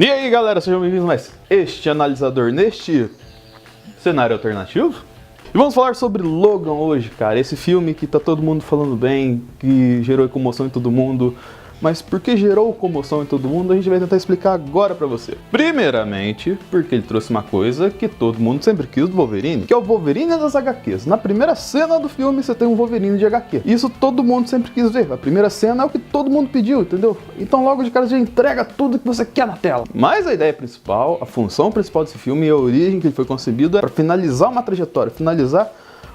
E aí galera, sejam bem-vindos a mais este analisador neste cenário alternativo. E vamos falar sobre Logan hoje, cara, esse filme que tá todo mundo falando bem, que gerou comoção em todo mundo. Mas por que gerou comoção em todo mundo, a gente vai tentar explicar agora pra você. Primeiramente, porque ele trouxe uma coisa que todo mundo sempre quis do Wolverine, que é o Wolverine das HQs. Na primeira cena do filme você tem um Wolverine de HQ. Isso todo mundo sempre quis ver. A primeira cena é o que todo mundo pediu, entendeu? Então logo de cara já entrega tudo que você quer na tela. Mas a ideia principal, a função principal desse filme e a origem que ele foi concebido é para finalizar uma trajetória, finalizar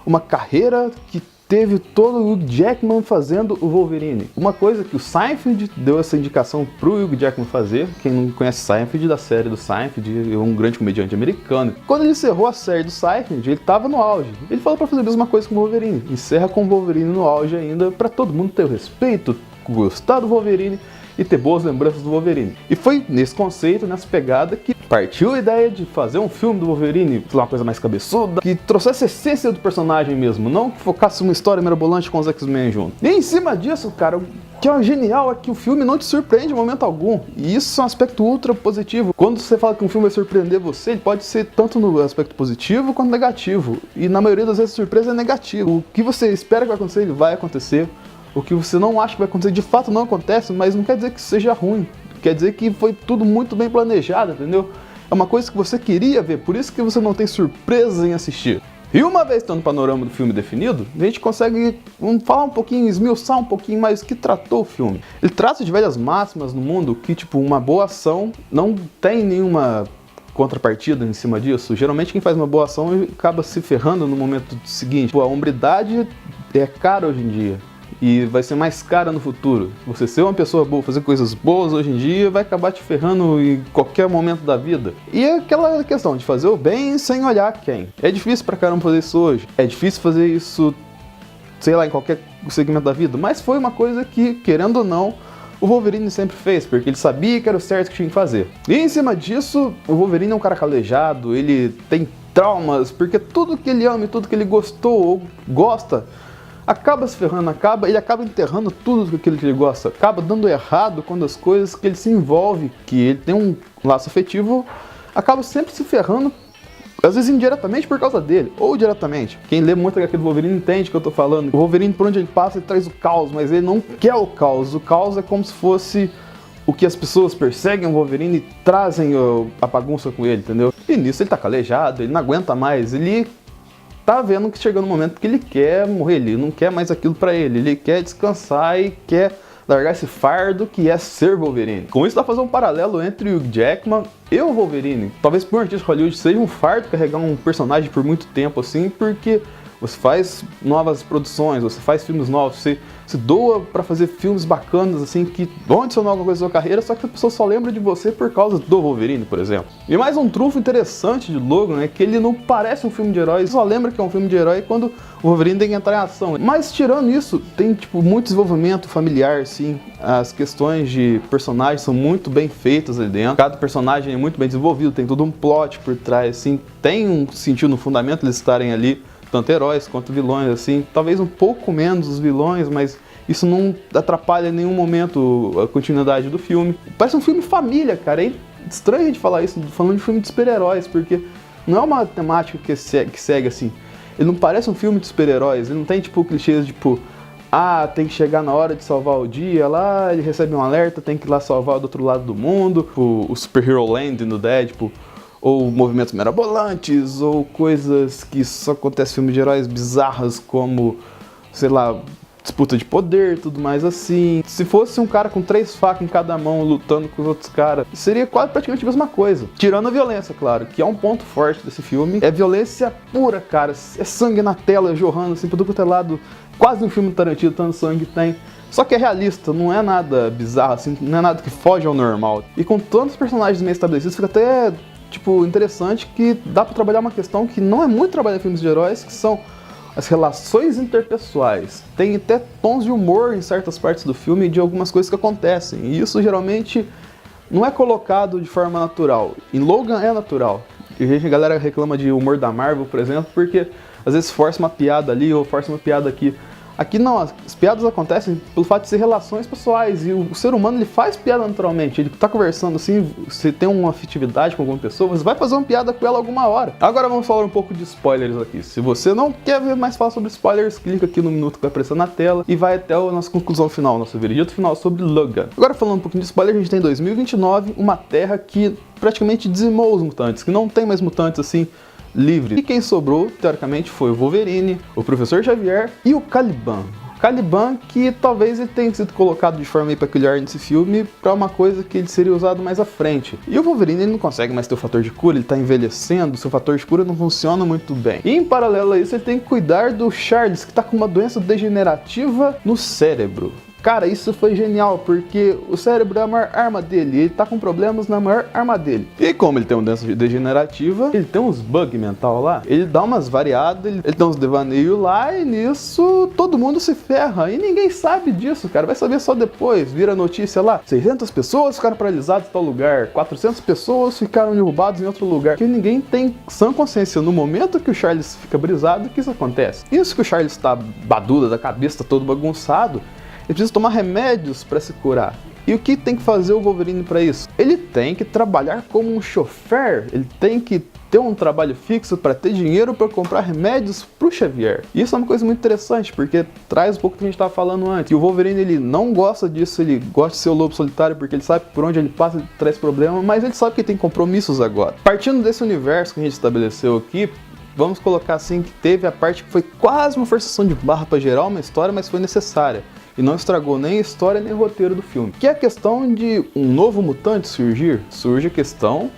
uma carreira que teve todo o Hugh Jackman fazendo o Wolverine. Uma coisa que o Seinfeld deu essa indicação pro Hugh Jackman fazer. Quem não conhece Seinfeld, da série do Seinfeld, é um grande comediante americano. Quando ele encerrou a série do Seinfeld, ele tava no auge. Ele falou pra fazer a mesma coisa com o Wolverine. Encerra com o Wolverine no auge ainda, pra todo mundo ter o respeito, gostar do Wolverine e ter boas lembranças do Wolverine. E foi nesse conceito, nessa pegada, que partiu a ideia de fazer um filme do Wolverine, uma coisa mais cabeçuda, que trouxesse a essência do personagem mesmo, não que focasse uma história mirabolante com os X-Men junto. E em cima disso, cara, o que é genial é que o filme não te surpreende em momento algum. E isso é um aspecto ultra positivo. Quando você fala que um filme vai surpreender você, ele pode ser tanto no aspecto positivo quanto negativo. E na maioria das vezes a surpresa é negativa. O que você espera que vai acontecer, ele vai acontecer. O que você não acha que vai acontecer, de fato não acontece, mas não quer dizer que seja ruim. Quer dizer que foi tudo muito bem planejado, entendeu? É uma coisa que você queria ver, por isso que você não tem surpresa em assistir. E uma vez tendo o panorama do filme definido, a gente consegue falar um pouquinho, esmiuçar um pouquinho mais o que tratou o filme. Ele trata de velhas máximas no mundo que, tipo, uma boa ação não tem nenhuma contrapartida em cima disso. Geralmente quem faz uma boa ação acaba se ferrando no momento seguinte. Pô, a hombridade é cara hoje em dia. E vai ser mais cara no futuro. Você ser uma pessoa boa, fazer coisas boas hoje em dia, vai acabar te ferrando em qualquer momento da vida. E é aquela questão de fazer o bem sem olhar quem. É difícil pra caramba fazer isso hoje. É difícil fazer isso, sei lá, em qualquer segmento da vida. Mas foi uma coisa que, querendo ou não, o Wolverine sempre fez, porque ele sabia que era o certo que tinha que fazer. E em cima disso, o Wolverine é um cara calejado, ele tem traumas, porque tudo que ele ama e tudo que ele gostou ou gosta acaba se ferrando, ele acaba enterrando tudo aquilo que ele gosta, acaba dando errado quando as coisas que ele se envolve, que ele tem um laço afetivo, acaba sempre se ferrando, às vezes indiretamente por causa dele, ou diretamente. Quem lê muito aqui do Wolverine entende o que eu tô falando. O Wolverine, por onde ele passa, ele traz o caos, mas ele não quer o caos é como se fosse o que as pessoas perseguem o Wolverine e trazem a bagunça com ele, entendeu? E nisso ele tá calejado, ele não aguenta mais, ele tá vendo que chegou no momento que ele quer morrer, ele não quer mais aquilo pra ele quer descansar e quer largar esse fardo que é ser Wolverine. Com isso dá pra fazer um paralelo entre o Hugh Jackman e o Wolverine. Talvez por um artista de Hollywood seja um fardo carregar um personagem por muito tempo assim, porque você faz novas produções, você faz filmes novos, você se doa pra fazer filmes bacanas assim, que vão adicionar alguma coisa à sua carreira, só que a pessoa só lembra de você por causa do Wolverine, por exemplo. E mais um trunfo interessante de Logan é que ele não parece um filme de herói, só lembra que é um filme de herói quando o Wolverine tem que entrar em ação. Mas tirando isso, tem tipo muito desenvolvimento familiar, assim, as questões de personagens são muito bem feitas ali dentro, cada personagem é muito bem desenvolvido, tem todo um plot por trás, assim, tem um sentido no fundamento eles estarem ali, tanto heróis quanto vilões, assim, talvez um pouco menos os vilões, mas isso não atrapalha em nenhum momento a continuidade do filme. Parece um filme família, cara, é estranho de falar isso, falando de filme de super-heróis, porque não é uma temática que segue assim. Ele não parece um filme de super-heróis, ele não tem tipo clichês tipo, tem que chegar na hora de salvar o dia, lá ele recebe um alerta, tem que ir lá salvar do outro lado do mundo, o Superhero Land no Deadpool, ou movimentos mirabolantes, ou coisas que só acontecem em filmes de heróis bizarras como, sei lá, disputa de poder, tudo mais assim. Se fosse um cara com 3 facas em cada mão lutando com os outros caras, seria quase praticamente a mesma coisa. Tirando a violência, claro, que é um ponto forte desse filme. É violência pura, cara. É sangue na tela, jorrando assim, por todo quanto é lado. Quase um filme Tarantino, tanto sangue tem. Só que é realista, não é nada bizarro assim, não é nada que foge ao normal. E com tantos personagens meio estabelecidos, fica até tipo interessante que dá pra trabalhar uma questão que não é muito trabalhada em filmes de heróis, que são as relações interpessoais. Tem até tons de humor em certas partes do filme de algumas coisas que acontecem. E isso geralmente não é colocado de forma natural. Em Logan é natural. E a galera reclama de humor da Marvel, por exemplo, porque às vezes força uma piada ali ou força uma piada aqui. Aqui não, as piadas acontecem pelo fato de ser relações pessoais, e o ser humano ele faz piada naturalmente, ele tá conversando assim, você tem uma afetividade com alguma pessoa, você vai fazer uma piada com ela alguma hora. Agora vamos falar um pouco de spoilers aqui. Se você não quer ver mais falar sobre spoilers, clica aqui no minuto que vai aparecer na tela e vai até a nossa conclusão final, nosso veredito final sobre Logan. Agora falando um pouquinho de spoiler, a gente tem 2029, uma terra que praticamente dizimou os mutantes, que não tem mais mutantes assim livre. E quem sobrou, teoricamente, foi o Wolverine, o Professor Xavier e o Caliban. Caliban, que talvez ele tenha sido colocado de forma meio peculiar nesse filme para uma coisa que ele seria usado mais à frente. E o Wolverine ele não consegue mais ter o fator de cura, ele tá envelhecendo, seu fator de cura não funciona muito bem. E em paralelo a isso, ele tem que cuidar do Charles, que tá com uma doença degenerativa no cérebro. Cara, isso foi genial, porque o cérebro é a maior arma dele, ele tá com problemas na maior arma dele. E como ele tem uma doença degenerativa, ele tem uns bugs mental lá, ele dá umas variadas, ele tem uns devaneios lá, e nisso todo mundo se ferra, e ninguém sabe disso, cara, vai saber só depois, vira notícia lá, 600 pessoas ficaram paralisadas em tal lugar, 400 pessoas ficaram derrubadas em outro lugar, que ninguém tem sã consciência no momento que o Charles fica brisado, que isso acontece. Isso que o Charles tá baduda da cabeça, tá todo bagunçado, ele precisa tomar remédios para se curar. E o que tem que fazer o Wolverine para isso? Ele tem que trabalhar como um chofer, ele tem que ter um trabalho fixo para ter dinheiro para comprar remédios para o Xavier. E isso é uma coisa muito interessante, porque traz um pouco do que a gente estava falando antes. E o Wolverine ele não gosta disso, ele gosta de ser o lobo solitário porque ele sabe que por onde ele passa ele traz problema, mas ele sabe que tem compromissos agora. Partindo desse universo que a gente estabeleceu aqui, vamos colocar assim que teve a parte que foi quase uma forçação de barra para gerar uma história, mas foi necessária. E não estragou nem a história nem o roteiro do filme. Que é a questão de um novo mutante surgir. Surge a questão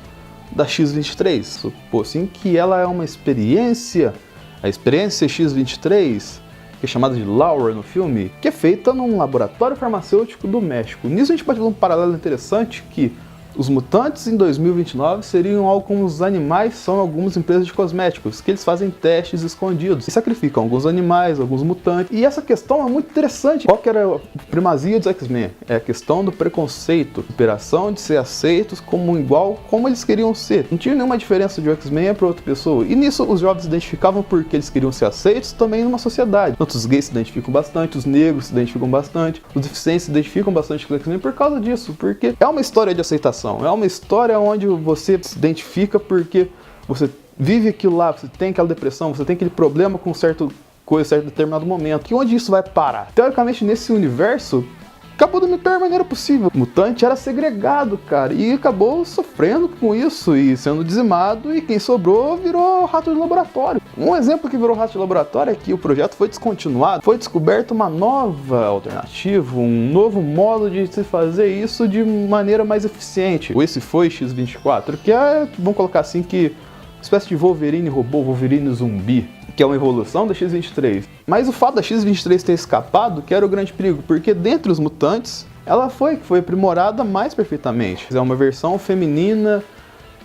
da X-23. Supor assim que ela é uma experiência, a experiência X-23, que é chamada de Laura no filme, que é feita num laboratório farmacêutico do México. Nisso a gente pode ver um paralelo interessante que os mutantes em 2029 seriam algo como os animais são algumas empresas de cosméticos, que eles fazem testes escondidos e sacrificam alguns animais, alguns mutantes. E essa questão é muito interessante. Qual que era a primazia dos X-Men? É a questão do preconceito, superação de ser aceitos como igual como eles queriam ser. Não tinha nenhuma diferença de um X-Men para outra pessoa. E nisso os jovens se identificavam porque eles queriam ser aceitos também numa sociedade. Tanto os gays se identificam bastante, os negros se identificam bastante, os deficientes se identificam bastante com os X-Men por causa disso, porque é uma história de aceitação. É uma história onde você se identifica porque você vive aquilo lá, você tem aquela depressão, você tem aquele problema com certa coisa, certo determinado momento. E onde isso vai parar? Teoricamente, nesse universo, acabou da melhor maneira possível. O mutante era segregado, cara, e acabou sofrendo com isso e sendo dizimado, e quem sobrou virou rato de laboratório. Um exemplo que virou rato de laboratório é que o projeto foi descontinuado, foi descoberta uma nova alternativa, um novo modo de se fazer isso de maneira mais eficiente. Esse foi X-24, que é, vamos colocar assim, que uma espécie de Wolverine robô, Wolverine zumbi, que é uma evolução da X-23. Mas o fato da X-23 ter escapado que era o grande perigo, porque dentre os mutantes, ela foi aprimorada mais perfeitamente. É uma versão feminina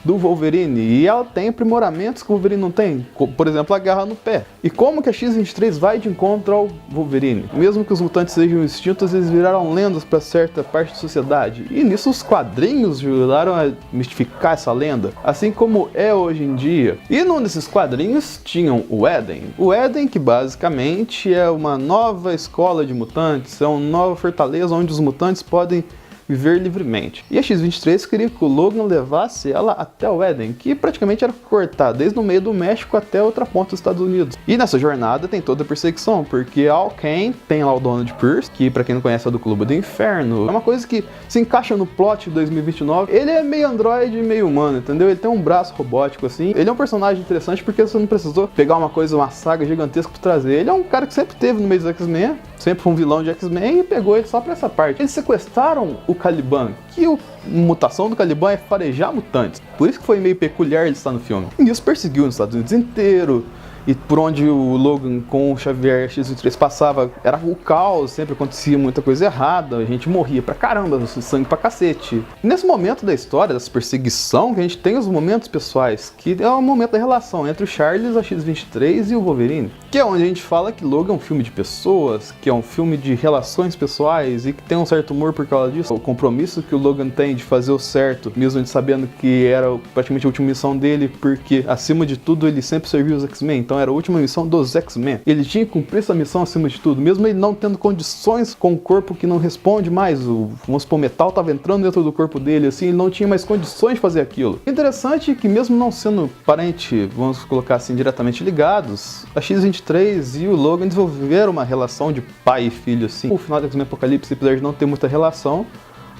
do Wolverine, e ela tem aprimoramentos que o Wolverine não tem, por exemplo, a garra no pé. E como que a X-23 vai de encontro ao Wolverine? Mesmo que os mutantes sejam extintos, eles viraram lendas para certa parte da sociedade, e nisso os quadrinhos ajudaram a mistificar essa lenda, assim como é hoje em dia. E num desses quadrinhos tinham o Eden, que basicamente é uma nova escola de mutantes, é uma nova fortaleza onde os mutantes podem viver livremente. E a X-23 queria que o Logan levasse ela até o Eden, que praticamente era cortar desde o meio do México até outra ponta dos Estados Unidos. E nessa jornada tem toda a perseguição, porque Alken tem lá o Donald Pierce, que pra quem não conhece é do Clube do Inferno. É uma coisa que se encaixa no plot de 2029. Ele é meio androide e meio humano, entendeu? Ele tem um braço robótico assim. Ele é um personagem interessante porque você não precisou pegar uma coisa, uma saga gigantesca pra trazer. Ele é um cara que sempre teve no meio dos X-Men, sempre foi um vilão de X-Men, e pegou ele só pra essa parte. Eles sequestraram o Caliban, que a mutação do Caliban é farejar mutantes. Por isso que foi meio peculiar ele estar no filme. E isso perseguiu nos Estados Unidos inteiro. E por onde o Logan com o Xavier X-23 passava, era o caos, sempre acontecia muita coisa errada, a gente morria pra caramba, sangue pra cacete. E nesse momento da história, dessa perseguição, que a gente tem os momentos pessoais, que é o momento da relação entre o Charles, a X-23 e o Wolverine. Que é onde a gente fala que Logan é um filme de pessoas, que é um filme de relações pessoais e que tem um certo humor por causa disso. O compromisso que o Logan tem de fazer o certo, mesmo ele sabendo que era praticamente a última missão dele, porque acima de tudo ele sempre serviu os X-Men. então era a última missão dos X-Men. Ele tinha que cumprir essa missão acima de tudo, mesmo ele não tendo condições com o corpo que não responde mais. Vamos supor, o metal estava entrando dentro do corpo dele, assim, ele não tinha mais condições de fazer aquilo. Interessante que mesmo não sendo parente, vamos colocar assim, diretamente ligados, a X-23 e o Logan desenvolveram uma relação de pai e filho, assim. O final do X-Men Apocalipse, apesar de não ter muita relação,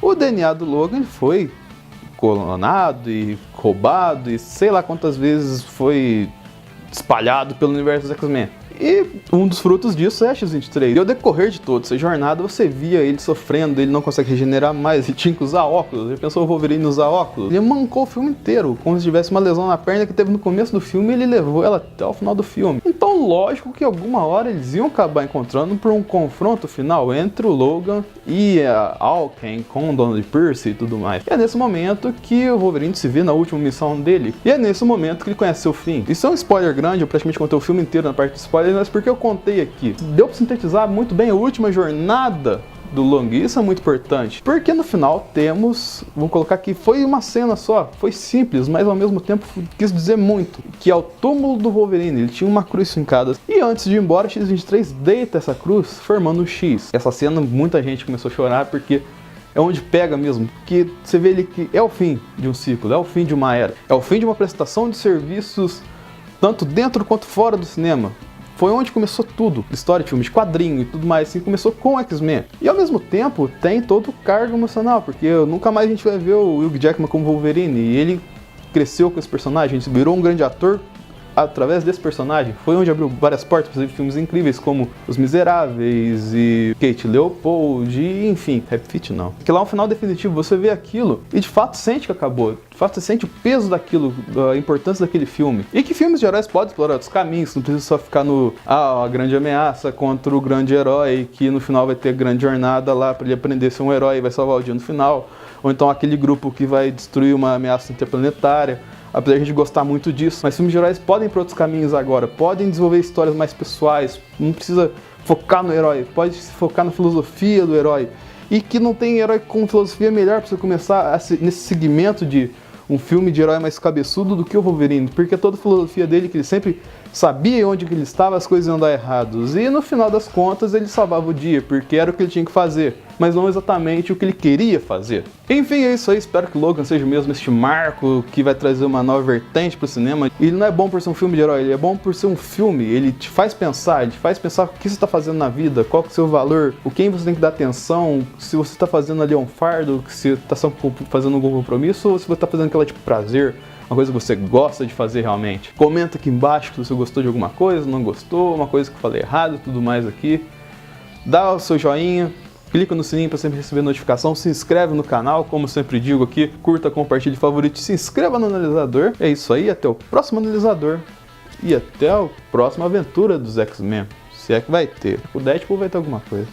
o DNA do Logan foi clonado e roubado e sei lá quantas vezes foi espalhado pelo universo dos X-Men. E um dos frutos disso é a X-23. E ao decorrer de toda essa jornada, você via ele sofrendo, ele não consegue regenerar mais, ele tinha que usar óculos. Ele pensou o Wolverine usar óculos. Ele mancou o filme inteiro, como se tivesse uma lesão na perna que teve no começo do filme e ele levou ela até o final do filme. Então, lógico que alguma hora eles iam acabar encontrando por um confronto final entre o Logan e a Alken com o Donald Pierce e tudo mais. E é nesse momento que o Wolverine se vê na última missão dele. E é nesse momento que ele conhece seu fim. Isso é um spoiler grande, eu praticamente contei o filme inteiro na parte de spoiler, mas porque eu contei aqui. Deu pra sintetizar muito bem a última jornada do Logan, isso é muito importante. Porque no final temos, vamos colocar aqui, foi uma cena só, foi simples, mas ao mesmo tempo quis dizer muito. Que é o túmulo do Wolverine, ele tinha uma cruz fincada. E antes de ir embora, a X-23 deita essa cruz, formando um X. Essa cena, muita gente começou a chorar, porque é onde pega mesmo, porque você vê ele que é o fim de um ciclo, é o fim de uma era. É o fim de uma prestação de serviços, tanto dentro quanto fora do cinema. Foi onde começou tudo, história, filme de quadrinho e tudo mais, assim, começou com o X-Men. E ao mesmo tempo tem todo o cargo emocional, porque nunca mais a gente vai ver o Hugh Jackman como Wolverine, e ele cresceu com esse personagem, a gente virou um grande ator através desse personagem. Foi onde abriu várias portas para fazer filmes incríveis como Os Miseráveis e Kate Leopold e enfim, Happy Feet não. Porque lá no final definitivo você vê aquilo e de fato sente que acabou. De fato você sente o peso daquilo, a importância daquele filme. E que filmes de heróis podem explorar outros caminhos, não precisa só ficar no a grande ameaça contra o grande herói, que no final vai ter grande jornada lá para ele aprender a ser um herói e vai salvar o dia no final. Ou então aquele grupo que vai destruir uma ameaça interplanetária. Apesar de a gente gostar muito disso, mas filmes de heróis podem ir para outros caminhos agora, podem desenvolver histórias mais pessoais, não precisa focar no herói, pode se focar na filosofia do herói. E que não tem herói com filosofia melhor para você começar nesse segmento de um filme de herói mais cabeçudo do que o Wolverine, porque toda a filosofia dele, que ele sempre sabia onde que ele estava, as coisas iam dar errados. E no final das contas ele salvava o dia, porque era o que ele tinha que fazer, mas não exatamente o que ele queria fazer. Enfim, é isso aí, espero que Logan seja mesmo este marco que vai trazer uma nova vertente pro cinema. E ele não é bom por ser um filme de herói, ele é bom por ser um filme, ele te faz pensar, o que você está fazendo na vida, qual que é o seu valor, o quem você tem que dar atenção, se você está fazendo ali um fardo, se você está fazendo um compromisso ou se você está fazendo aquela tipo prazer, uma coisa que você gosta de fazer realmente. Comenta aqui embaixo se você gostou de alguma coisa, não gostou, uma coisa que eu falei errado e tudo mais aqui. Dá o seu joinha, clica no sininho para sempre receber notificação, se inscreve no canal, como sempre digo aqui, curta, compartilhe, favorite, se inscreva no analisador. É isso aí, até o próximo analisador e até a próxima aventura dos X-Men, se é que vai ter. O Deadpool vai ter alguma coisa.